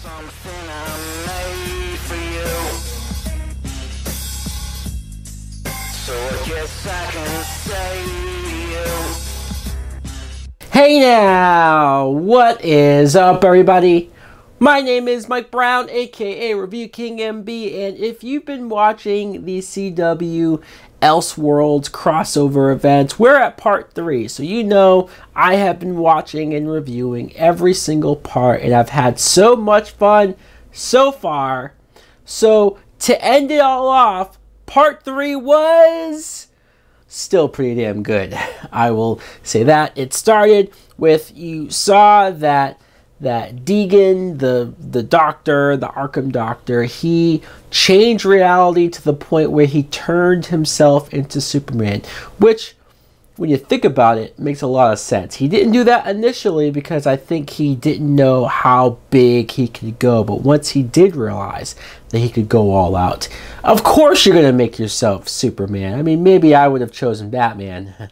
something I made for you. So I guess I can say to you. Hey now, what is up everybody? My name is Mike Brown, aka ReviewKingMB, and if you've been watching the CW Elseworlds crossover events, we're at part 3. So you know I have been watching and reviewing every single part, and I've had so much fun so far. So to end it all off, part 3 was still pretty damn good. I will say that. It started with, you saw that Deegan, the doctor, the Arkham doctor, he changed reality to the point where he turned himself into Superman, which, when you think about it, makes a lot of sense. He didn't do that initially because I think he didn't know how big he could go, but once he did realize that he could go all out, of course you're going to make yourself Superman. I mean, maybe I would have chosen Batman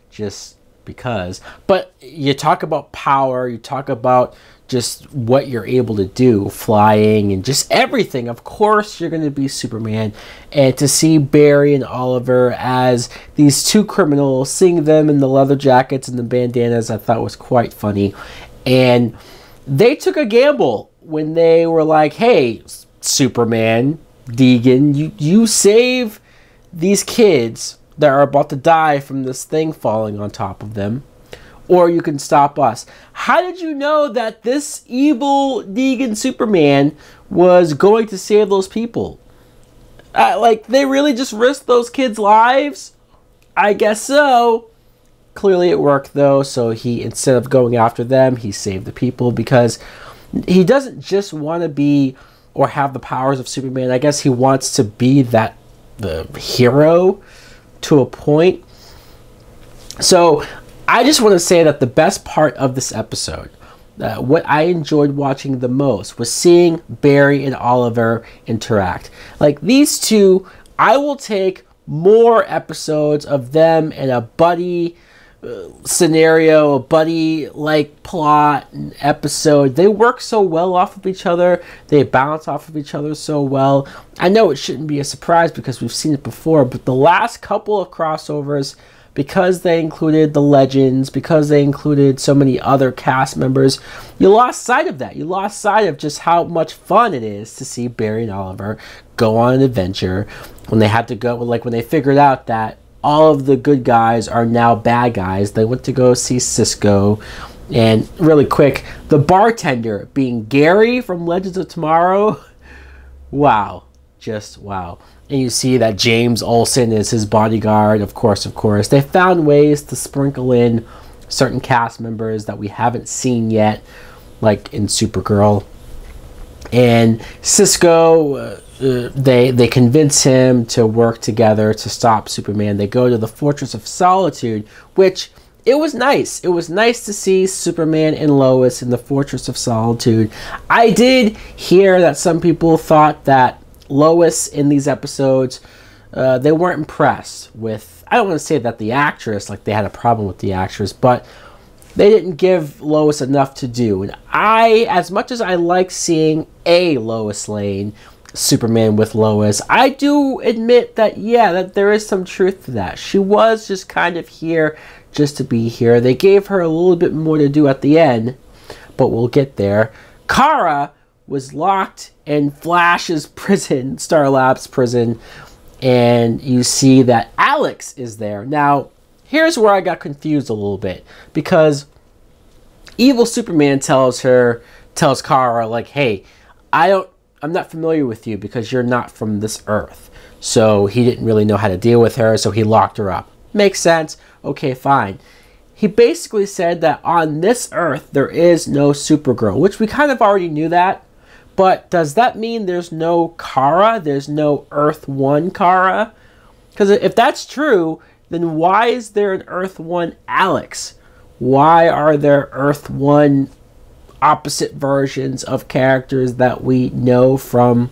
just because, but you talk about power, you talk about just what you're able to do, flying and just everything. Of course you're going to be Superman. And to see Barry and Oliver as these two criminals, seeing them in the leather jackets and the bandanas, I thought was quite funny. And they took a gamble when they were like, hey, Superman, Deegan, you save these kids that are about to die from this thing falling on top of them, or you can stop us. How did you know that this evil Deegan Superman was going to save those people? Like, they really just risked those kids' lives? I guess so. Clearly it worked though, so he, instead of going after them, he saved the people, because he doesn't just want to be or have the powers of Superman. I guess he wants to be the hero to a point. So I just want to say that the best part of this episode, what I enjoyed watching the most, was seeing Barry and Oliver interact. Like, these two, I will take more episodes of them in a buddy scenario, a buddy like plot and episode. They work so well off of each other, they bounce off of each other so well. I know it shouldn't be a surprise because we've seen it before, but the last couple of crossovers, because they included the legends, because they included so many other cast members, you lost sight of that. You lost sight of just how much fun it is to see Barry and Oliver go on an adventure. When they had to go, like when they figured out that all of the good guys are now bad guys, they went to go see Cisco. And really quick, the bartender being Gary from Legends of Tomorrow, wow, just wow. And you see that James Olsen is his bodyguard, of course. They found ways to sprinkle in certain cast members that we haven't seen yet, like in Supergirl. And Cisco, they convince him to work together to stop Superman. They go to the Fortress of Solitude, which, it was nice. It was nice to see Superman and Lois in the Fortress of Solitude. I did hear that some people thought that Lois in these episodes, they weren't impressed with, I don't want to say that the actress, like they had a problem with the actress, but they didn't give Lois enough to do. And as much as I like seeing a Lois Lane Superman with Lois, I do admit that, yeah, that there is some truth to that. She was just kind of here just to be here. They gave her a little bit more to do at the end, but we'll get there. Kara was locked in Flash's prison, Star Labs prison, and you see that Alex is there. Now, here's where I got confused a little bit, because evil Superman tells Kara, like, hey, I'm not familiar with you because you're not from this Earth. So he didn't really know how to deal with her, so he locked her up. Makes sense. Okay, fine. He basically said that on this Earth, there is no Supergirl, which we kind of already knew that. But does that mean there's no Kara? There's no Earth 1 Kara? Because if that's true, then why is there an Earth 1 Alex? Why are there Earth 1 opposite versions of characters that we know from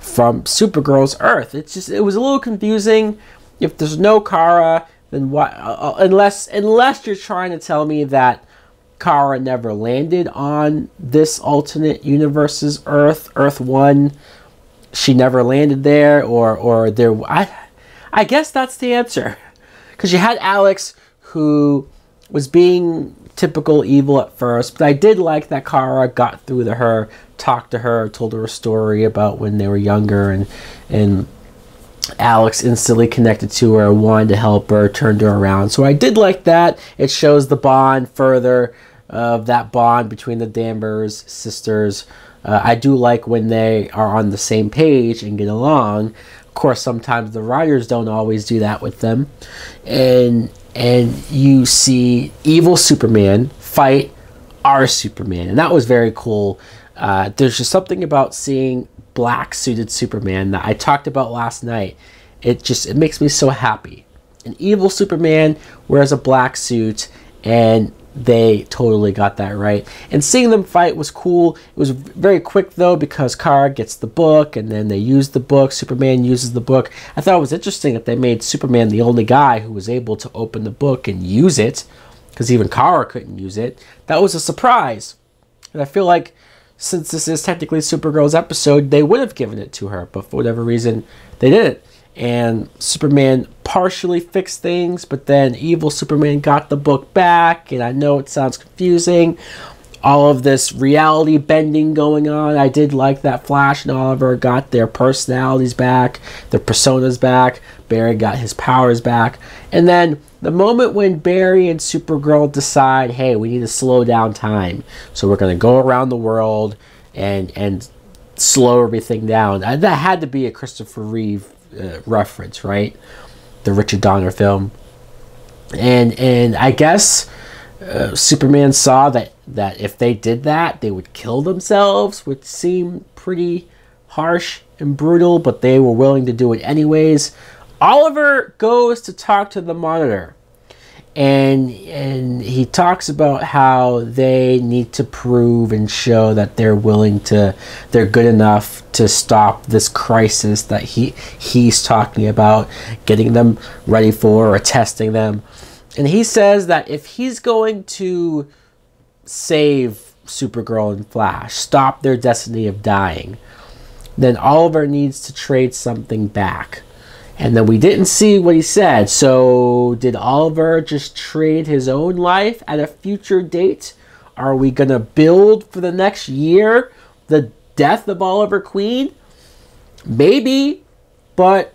Supergirl's Earth? It was a little confusing. If there's no Kara, then why? Unless you're trying to tell me that Kara never landed on this alternate universe's Earth, Earth 1. She never landed there, or there. I guess that's the answer. Because you had Alex, who was being typical evil at first, but I did like that Kara got through to her, talked to her, told her a story about when they were younger, and Alex instantly connected to her, wanted to help her, turned her around. So I did like that. It shows the bond further of that bond between the Danvers sisters. I do like when they are on the same page and get along. Of course, sometimes the writers don't always do that with them. And you see evil Superman fight our Superman. And that was very cool. There's just something about seeing black-suited Superman that I talked about last night. It makes me so happy. An evil Superman wears a black suit, and they totally got that right. And seeing them fight was cool. It was very quick, though, because Kara gets the book, and then they use the book. Superman uses the book. I thought it was interesting that they made Superman the only guy who was able to open the book and use it, because even Kara couldn't use it. That was a surprise. And I feel like, since this is technically Supergirl's episode, they would have given it to her, but for whatever reason, they didn't. And Superman partially fixed things, but then evil Superman got the book back, and I know it sounds confusing. All of this reality bending going on. I did like that Flash and Oliver got their personalities back, their personas back. Barry got his powers back. And then the moment when Barry and Supergirl decide, hey, we need to slow down time, so we're going to go around the world and slow everything down. That had to be a Christopher Reeve reference, right? The Richard Donner film. And I guess Superman saw that if they did that, they would kill themselves, which seemed pretty harsh and brutal, but they were willing to do it anyways. Oliver goes to talk to the Monitor, and he talks about how they need to prove and show that they're good enough to stop this crisis that he's talking about, getting them ready for or testing them. And he says that if he's going to save Supergirl and Flash, stop their destiny of dying, then Oliver needs to trade something back. And then we didn't see what he said. So did Oliver just trade his own life at a future date? Are we going to build for the next year the death of Oliver Queen? Maybe, but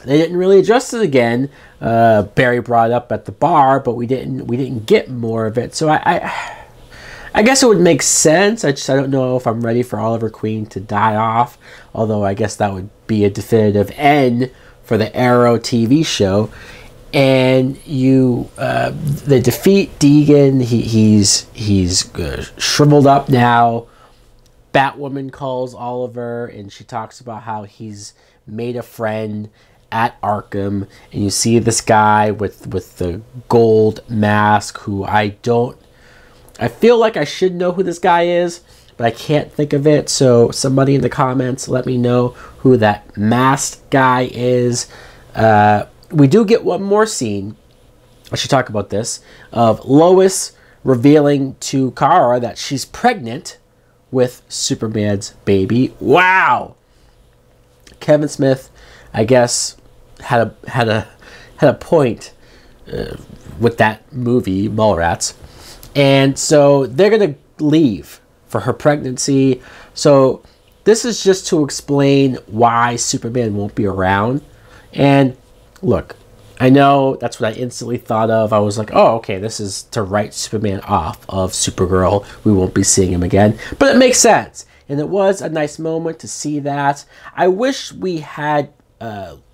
they didn't really address it again. Barry brought it up at the bar, but we didn't get more of it. So I guess it would make sense. I don't know if I'm ready for Oliver Queen to die off, although I guess that would be a definitive end for the Arrow TV show. And they defeat Deegan. He's shriveled up now. Batwoman calls Oliver, and she talks about how he's made a friend at Arkham. And you see this guy with the gold mask, who I feel like I should know who this guy is, but I can't think of it. So somebody in the comments, let me know who that masked guy is. We do get one more scene, I should talk about this, of Lois revealing to Kara that she's pregnant with Superman's baby. Wow! Kevin Smith, I guess, had a point with that movie, Mallrats. And so they're going to leave for her pregnancy. So this is just to explain why Superman won't be around. And look, I know that's what I instantly thought of. I was like, oh, okay, this is to write Superman off of Supergirl. We won't be seeing him again. But it makes sense. And it was a nice moment to see that. I wish we had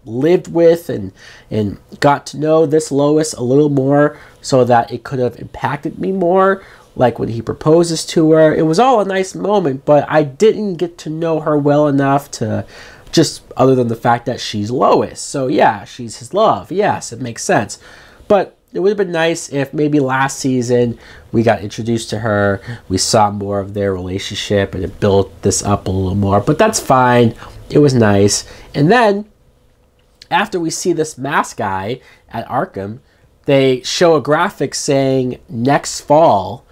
lived with and got to know this Lois a little more, so that it could have impacted me more, like when he proposes to her. It was all a nice moment, but I didn't get to know her well enough to just, other than the fact that she's Lois. So yeah, she's his love. Yes, it makes sense. But it would have been nice if maybe last season we got introduced to her, we saw more of their relationship, and it built this up a little more. But that's fine. It was nice. And then, after we see this masked guy at Arkham, they show a graphic saying next fall,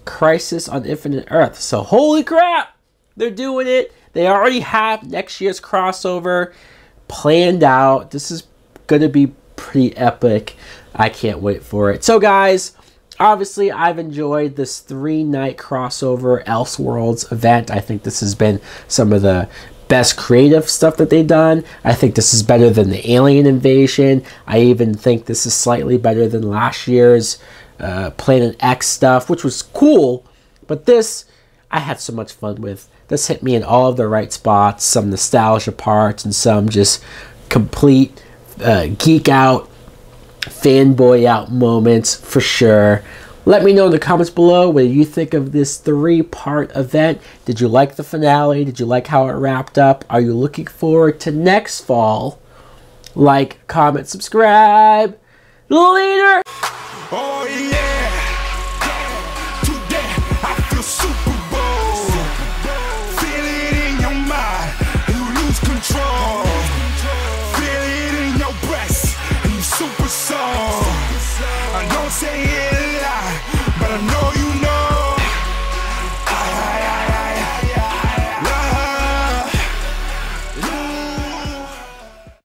Crisis on Infinite Earth. So holy crap, they're doing it. They already have next year's crossover planned out. This is going to be pretty epic. I can't wait for it. So guys, obviously I've enjoyed this 3-night crossover Elseworlds event. I think this has been some of the best creative stuff that they've done. I think this is better than the Alien Invasion. I even think this is slightly better than last year's Planet X stuff, which was cool. But this, I had so much fun with. This hit me in all of the right spots, some nostalgia parts and some just complete geek out, fanboy out moments for sure. Let me know in the comments below what you think of this 3-part event. Did you like the finale? Did you like how it wrapped up? Are you looking forward to next fall? Like, comment, subscribe. Later! Oh yeah, today I feel Super Bowl. Feel it in your mind, and you lose control. Feel it in your breast, and you super soul. I don't say it.